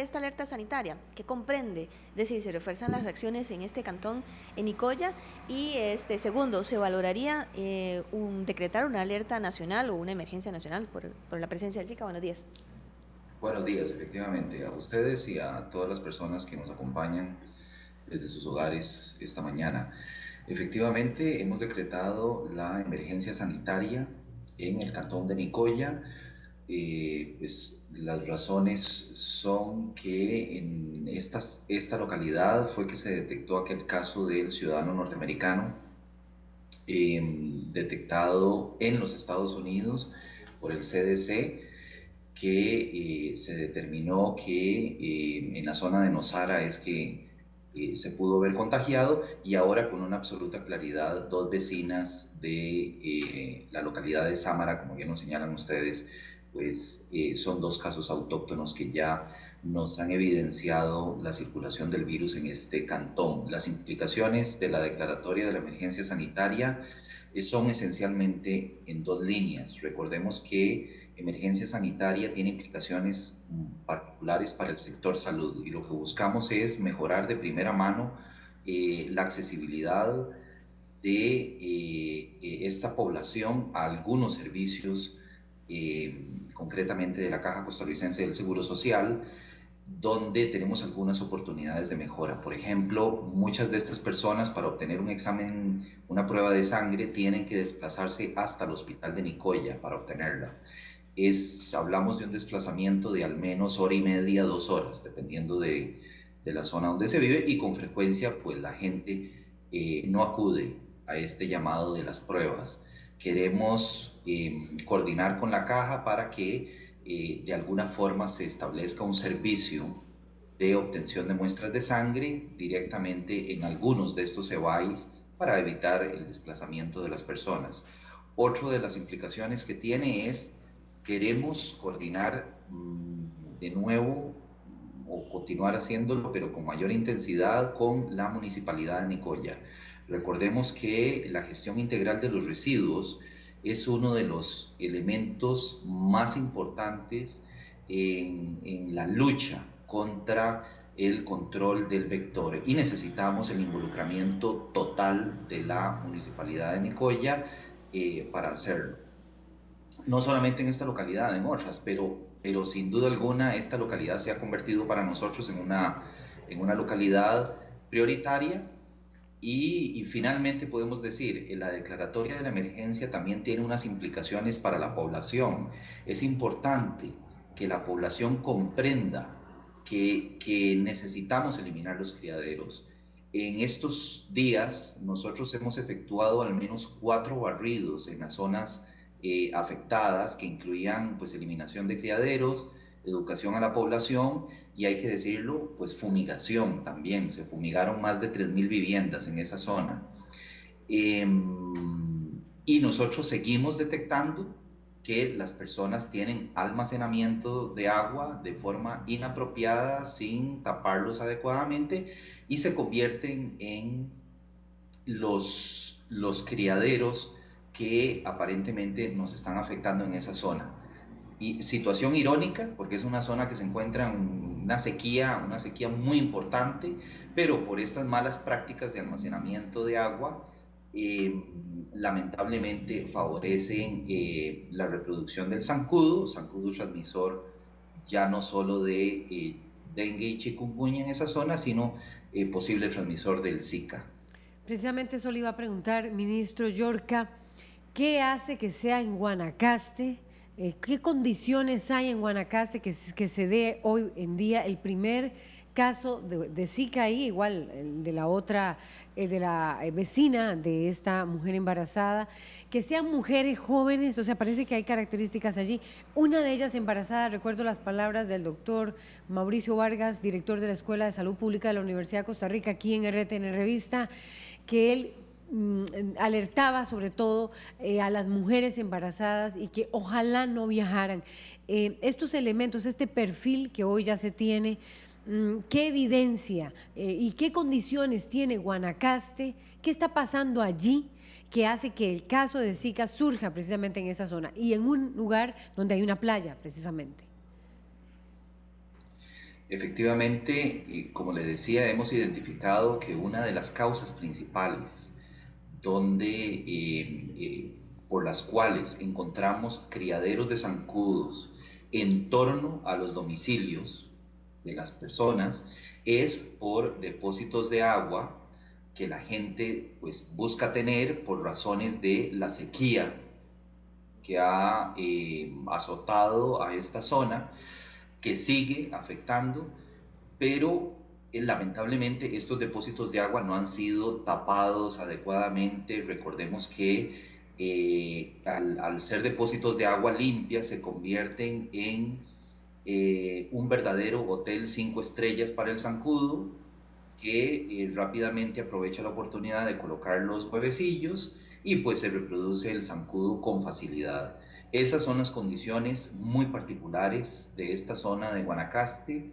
esta alerta sanitaria? ¿Qué comprende? Es decir, ¿se refuerzan las acciones en este cantón, en Nicoya? Y segundo, ¿se valoraría decretar una alerta nacional o una emergencia nacional por la presencia del Zika? Buenos días. Buenos días, efectivamente, a ustedes y a todas las personas que nos acompañan desde sus hogares esta mañana. Efectivamente, hemos decretado la emergencia sanitaria en el cantón de Nicoya. Pues, las razones son que en esta localidad fue que se detectó aquel caso del ciudadano norteamericano detectado en los Estados Unidos por el CDC, que se determinó que en la zona de Nosara es que se pudo haber contagiado, y ahora con una absoluta claridad dos vecinas de la localidad de Sámara, como bien nos señalan ustedes, pues son dos casos autóctonos que ya nos han evidenciado la circulación del virus en este cantón. Las implicaciones de la declaratoria de la emergencia sanitaria son esencialmente en dos líneas. Recordemos que emergencia sanitaria tiene implicaciones particulares para el sector salud, y lo que buscamos es mejorar de primera mano la accesibilidad de esta población a algunos servicios, concretamente de la Caja Costarricense del Seguro Social, donde tenemos algunas oportunidades de mejora. Por ejemplo, muchas de estas personas, para obtener un examen, una prueba de sangre, tienen que desplazarse hasta el hospital de Nicoya para obtenerla. Hablamos de un desplazamiento de al menos hora y media, 2 horas, dependiendo de la zona donde se vive, y con frecuencia pues la gente no acude a este llamado de las pruebas. Queremos coordinar con la caja para que de alguna forma se establezca un servicio de obtención de muestras de sangre directamente en algunos de estos EBAIS para evitar el desplazamiento de las personas. Otra de las implicaciones que tiene es, queremos coordinar de nuevo o continuar haciéndolo, pero con mayor intensidad, con la Municipalidad de Nicoya. Recordemos que la gestión integral de los residuos es uno de los elementos más importantes en la lucha contra el control del vector, y necesitamos el involucramiento total de la Municipalidad de Nicoya para hacerlo. No solamente en esta localidad, en otras, pero sin duda alguna esta localidad se ha convertido para nosotros en una localidad prioritaria. Y finalmente podemos decir, la declaratoria de la emergencia también tiene unas implicaciones para la población. Es importante que la población comprenda que necesitamos eliminar los criaderos. En estos días nosotros hemos efectuado al menos 4 barridos en las zonas afectadas, que incluían pues eliminación de criaderos, educación a la población, y hay que decirlo, pues fumigación también. Se fumigaron más de 3.000 viviendas en esa zona. Eh, y nosotros seguimos detectando que las personas tienen almacenamiento de agua de forma inapropiada, sin taparlos adecuadamente, y se convierten en los criaderos que aparentemente nos están afectando en esa zona. Y situación irónica, porque es una zona que se encuentra en una sequía muy importante, pero por estas malas prácticas de almacenamiento de agua, eh, lamentablemente favorecen la reproducción del zancudo transmisor ya no solo de dengue y chikungunya en esa zona, sino posible transmisor del Zika. Precisamente eso le iba a preguntar, ministro Yorca, ¿qué hace que sea en Guanacaste? ¿Qué condiciones hay en Guanacaste que se dé hoy en día el primer caso de Zika ahí, igual el de la otra, el de la vecina de esta mujer embarazada, que sean mujeres jóvenes? O sea, parece que hay características allí. Una de ellas embarazada, recuerdo las palabras del doctor Mauricio Vargas, director de la Escuela de Salud Pública de la Universidad de Costa Rica, aquí en RTN Revista, que él alertaba sobre todo a las mujeres embarazadas y que ojalá no viajaran. Estos elementos, este perfil que hoy ya se tiene, ¿qué evidencia y qué condiciones tiene Guanacaste? ¿Qué está pasando allí que hace que el caso de Zika surja precisamente en esa zona y en un lugar donde hay una playa precisamente? Efectivamente, como le decía, hemos identificado que una de las causas principales donde, por las cuales encontramos criaderos de zancudos en torno a los domicilios de las personas es por depósitos de agua que la gente pues busca tener por razones de la sequía que ha azotado a esta zona, que sigue afectando, pero lamentablemente estos depósitos de agua no han sido tapados adecuadamente. Recordemos que al ser depósitos de agua limpia se convierten en un verdadero hotel 5 estrellas para el zancudo, que rápidamente aprovecha la oportunidad de colocar los huevecillos y pues se reproduce el zancudo con facilidad. Esas son las condiciones muy particulares de esta zona de Guanacaste,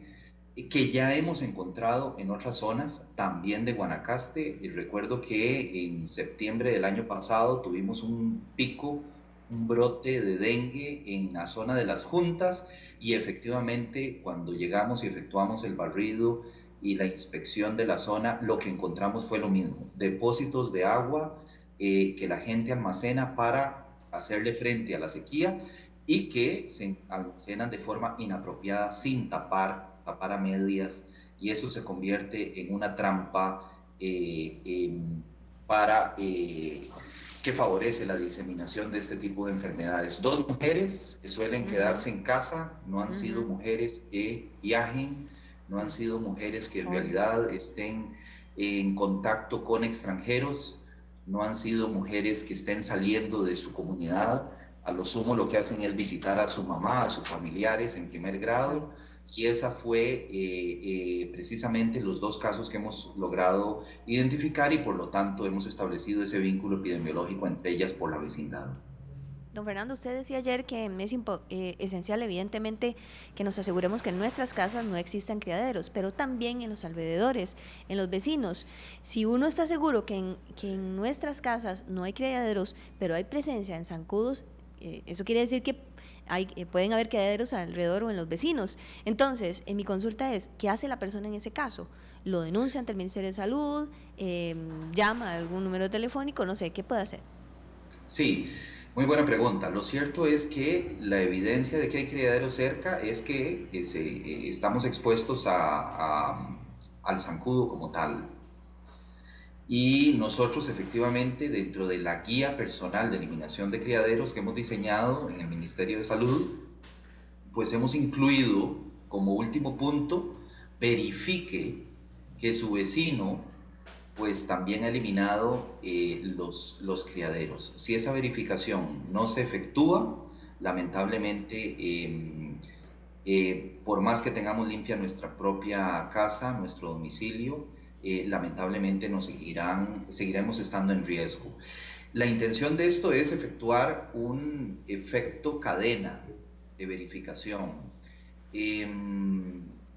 que ya hemos encontrado en otras zonas también de Guanacaste. Y recuerdo que en septiembre del año pasado tuvimos un pico, un brote de dengue en la zona de las Juntas, y efectivamente cuando llegamos y efectuamos el barrido y la inspección de la zona, lo que encontramos fue lo mismo: depósitos de agua que la gente almacena para hacerle frente a la sequía y que se almacenan de forma inapropiada, sin tapar a medias, y eso se convierte en una trampa para que favorece la diseminación de este tipo de enfermedades. Dos mujeres que suelen quedarse en casa, no han sido mujeres que viajen, no han sido mujeres que en realidad estén en contacto con extranjeros, no han sido mujeres que estén saliendo de su comunidad. A lo sumo lo que hacen es visitar a su mamá, a sus familiares en primer grado, y esa fue precisamente los dos casos que hemos logrado identificar, y por lo tanto hemos establecido ese vínculo epidemiológico entre ellas por la vecindad. Don Fernando, usted decía ayer que es esencial, evidentemente, que nos aseguremos que en nuestras casas no existan criaderos, pero también en los alrededores, en los vecinos. Si uno está seguro que en nuestras casas no hay criaderos, pero hay presencia en zancudos, eso quiere decir que pueden haber criaderos alrededor o en los vecinos. Entonces, mi consulta es, ¿qué hace la persona en ese caso? ¿Lo denuncia ante el Ministerio de Salud? ¿Llama a algún número telefónico? No sé, ¿qué puede hacer? Sí, muy buena pregunta. Lo cierto es que la evidencia de que hay criaderos cerca es que estamos expuestos al zancudo como tal. Y nosotros efectivamente, dentro de la guía personal de eliminación de criaderos que hemos diseñado en el Ministerio de Salud, pues hemos incluido como último punto: verifique que su vecino pues también ha eliminado los criaderos. Si esa verificación no se efectúa, lamentablemente, por más que tengamos limpia nuestra propia casa, nuestro domicilio, lamentablemente seguiremos estando en riesgo. La intención de esto es efectuar un efecto cadena de verificación.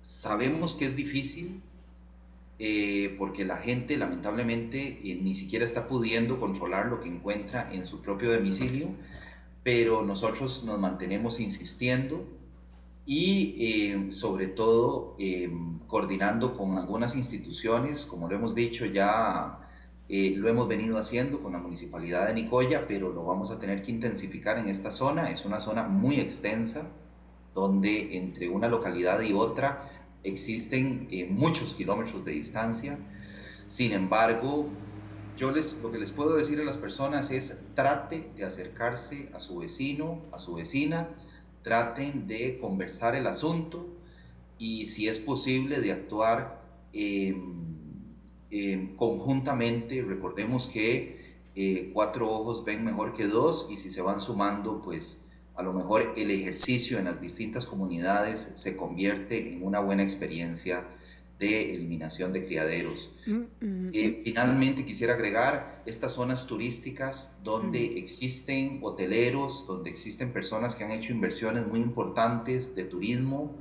Sabemos que es difícil, porque la gente lamentablemente ni siquiera está pudiendo controlar lo que encuentra en su propio domicilio, pero nosotros nos mantenemos insistiendo y sobre todo coordinando con algunas instituciones, como lo hemos dicho ya. Lo hemos venido haciendo con la Municipalidad de Nicoya, pero lo vamos a tener que intensificar en esta zona. Es una zona muy extensa, donde entre una localidad y otra existen muchos kilómetros de distancia. Sin embargo, lo que les puedo decir a las personas es: trate de acercarse a su vecino, a su vecina, traten de conversar el asunto, y si es posible de actuar conjuntamente. Recordemos que 4 ojos ven mejor que 2, y si se van sumando, pues a lo mejor el ejercicio en las distintas comunidades se convierte en una buena experiencia de eliminación de criaderos. Finalmente quisiera agregar estas zonas turísticas donde existen hoteleros, donde existen personas que han hecho inversiones muy importantes de turismo,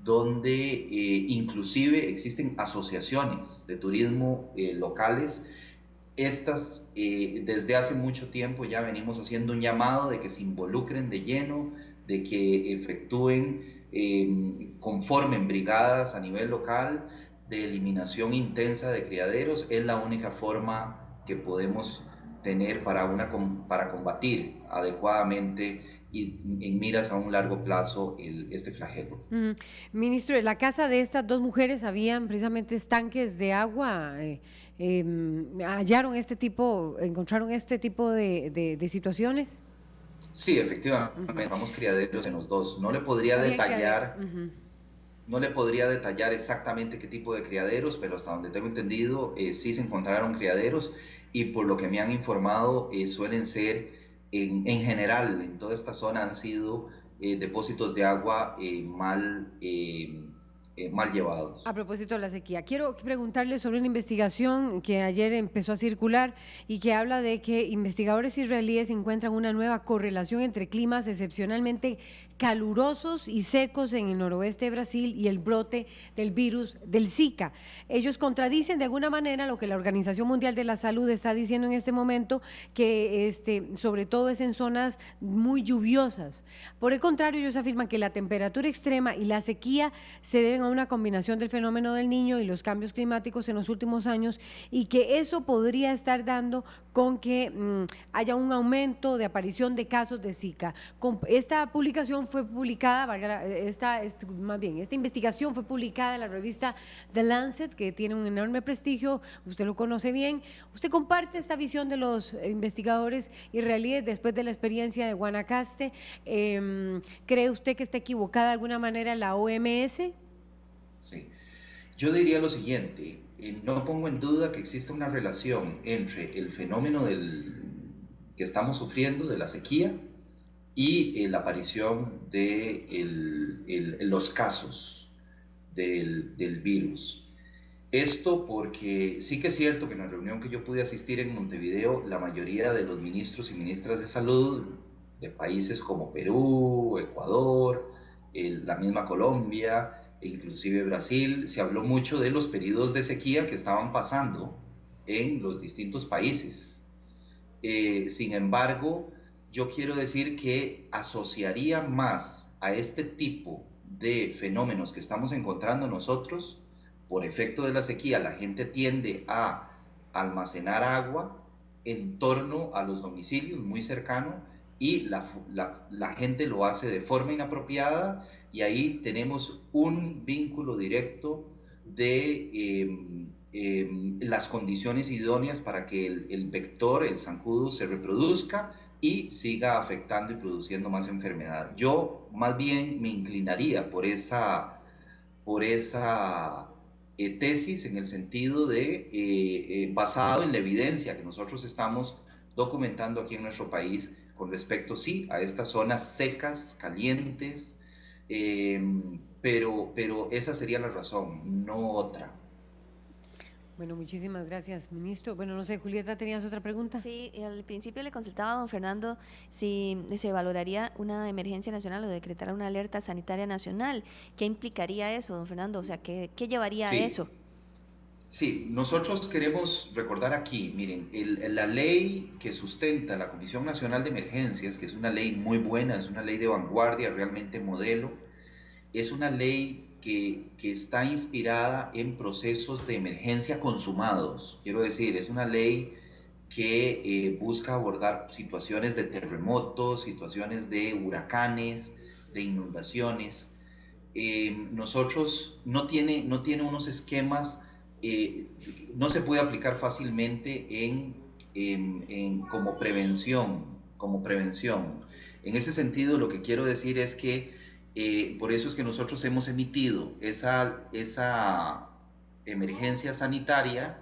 donde inclusive existen asociaciones de turismo locales. Estas, desde hace mucho tiempo ya venimos haciendo un llamado de que se involucren de lleno, de que efectúen conformen brigadas a nivel local de eliminación intensa de criaderos. Es la única forma que podemos tener para combatir adecuadamente y en miras a un largo plazo este flagelo. Ministro, en la casa de estas dos mujeres habían precisamente estanques de agua. ¿Encontraron este tipo de situaciones? Sí, efectivamente, vamos criaderos en los dos. No le podría detallar. No le podría detallar exactamente qué tipo de criaderos, pero hasta donde tengo entendido, sí se encontraron criaderos, y por lo que me han informado, suelen ser, en general, en toda esta zona han sido depósitos de agua mal llevados. A propósito de la sequía, quiero preguntarle sobre una investigación que ayer empezó a circular y que habla de que investigadores israelíes encuentran una nueva correlación entre climas excepcionalmente calurosos y secos en el noroeste de Brasil y el brote del virus del Zika. Ellos contradicen de alguna manera lo que la Organización Mundial de la Salud está diciendo en este momento, que sobre todo es en zonas muy lluviosas. Por el contrario, ellos afirman que la temperatura extrema y la sequía se deben a una combinación del fenómeno del Niño y los cambios climáticos en los últimos años, y que eso podría estar dando con que haya un aumento de aparición de casos de Zika. Esta publicación fue publicada, esta investigación fue publicada en la revista The Lancet, que tiene un enorme prestigio, usted lo conoce bien. ¿Usted comparte esta visión de los investigadores israelíes después de la experiencia de Guanacaste? ¿Cree usted que está equivocada de alguna manera la OMS? Sí. Yo diría lo siguiente, no pongo en duda que existe una relación entre el fenómeno que estamos sufriendo de la sequía y la aparición de los casos del virus. Esto porque sí que es cierto que en la reunión que yo pude asistir en Montevideo, la mayoría de los ministros y ministras de salud de países como Perú, Ecuador, la misma Colombia, e inclusive Brasil, se habló mucho de los periodos de sequía que estaban pasando en los distintos países. Sin embargo, yo quiero decir que asociaría más a este tipo de fenómenos que estamos encontrando nosotros. Por efecto de la sequía, la gente tiende a almacenar agua en torno a los domicilios, muy cercano, y la gente lo hace de forma inapropiada, y ahí tenemos un vínculo directo de las condiciones idóneas para que el vector, el zancudo, se reproduzca y siga afectando y produciendo más enfermedad. Yo más bien me inclinaría por esa tesis, en el sentido de basado en la evidencia que nosotros estamos documentando aquí en nuestro país con respecto, sí, a estas zonas secas, calientes, pero esa sería la razón, no otra. Bueno, muchísimas gracias, ministro. Bueno, no sé, Julieta, ¿tenías otra pregunta? Sí, al principio le consultaba a don Fernando si se valoraría una emergencia nacional o decretar una alerta sanitaria nacional. ¿Qué implicaría eso, don Fernando? O sea, ¿qué llevaría a eso? Sí, nosotros queremos recordar aquí, miren, la ley que sustenta la Comisión Nacional de Emergencias, que es una ley muy buena, es una ley de vanguardia, realmente modelo, es una ley que está inspirada en procesos de emergencia consumados. Quiero decir, es una ley que busca abordar situaciones de terremotos, situaciones de huracanes, de inundaciones. Nosotros no tiene unos esquemas, no se puede aplicar fácilmente como prevención. En ese sentido, lo que quiero decir es que por eso es que nosotros hemos emitido esa emergencia sanitaria,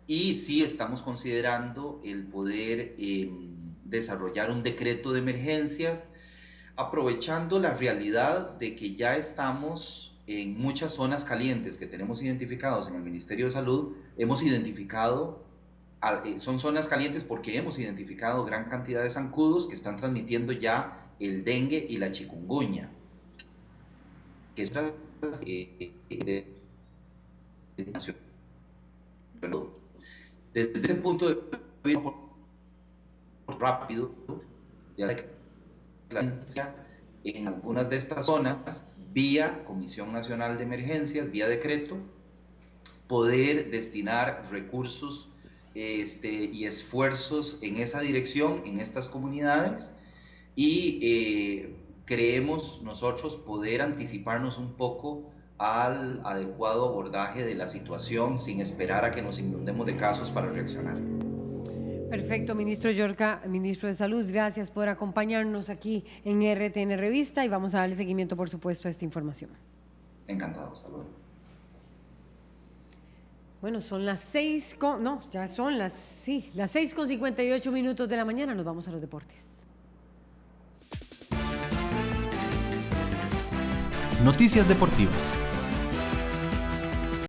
y sí estamos considerando el poder desarrollar un decreto de emergencias, aprovechando la realidad de que ya estamos en muchas zonas calientes que tenemos identificados en el Ministerio de Salud. Hemos identificado, son zonas calientes porque hemos identificado gran cantidad de zancudos que están transmitiendo ya el dengue y la chikungunya, que es desde ese punto de vista rápido, ya en algunas de estas zonas vía Comisión Nacional de Emergencias, vía decreto, poder destinar recursos y esfuerzos en esa dirección, en estas comunidades, y creemos nosotros poder anticiparnos un poco al adecuado abordaje de la situación sin esperar a que nos inundemos de casos para reaccionar. Perfecto, ministro Llorca, ministro de Salud, gracias por acompañarnos aquí en RTN Revista y vamos a darle seguimiento, por supuesto, a esta información. Encantado, hasta luego. Bueno, son las 6:58 de la mañana, nos vamos a los deportes. Noticias deportivas.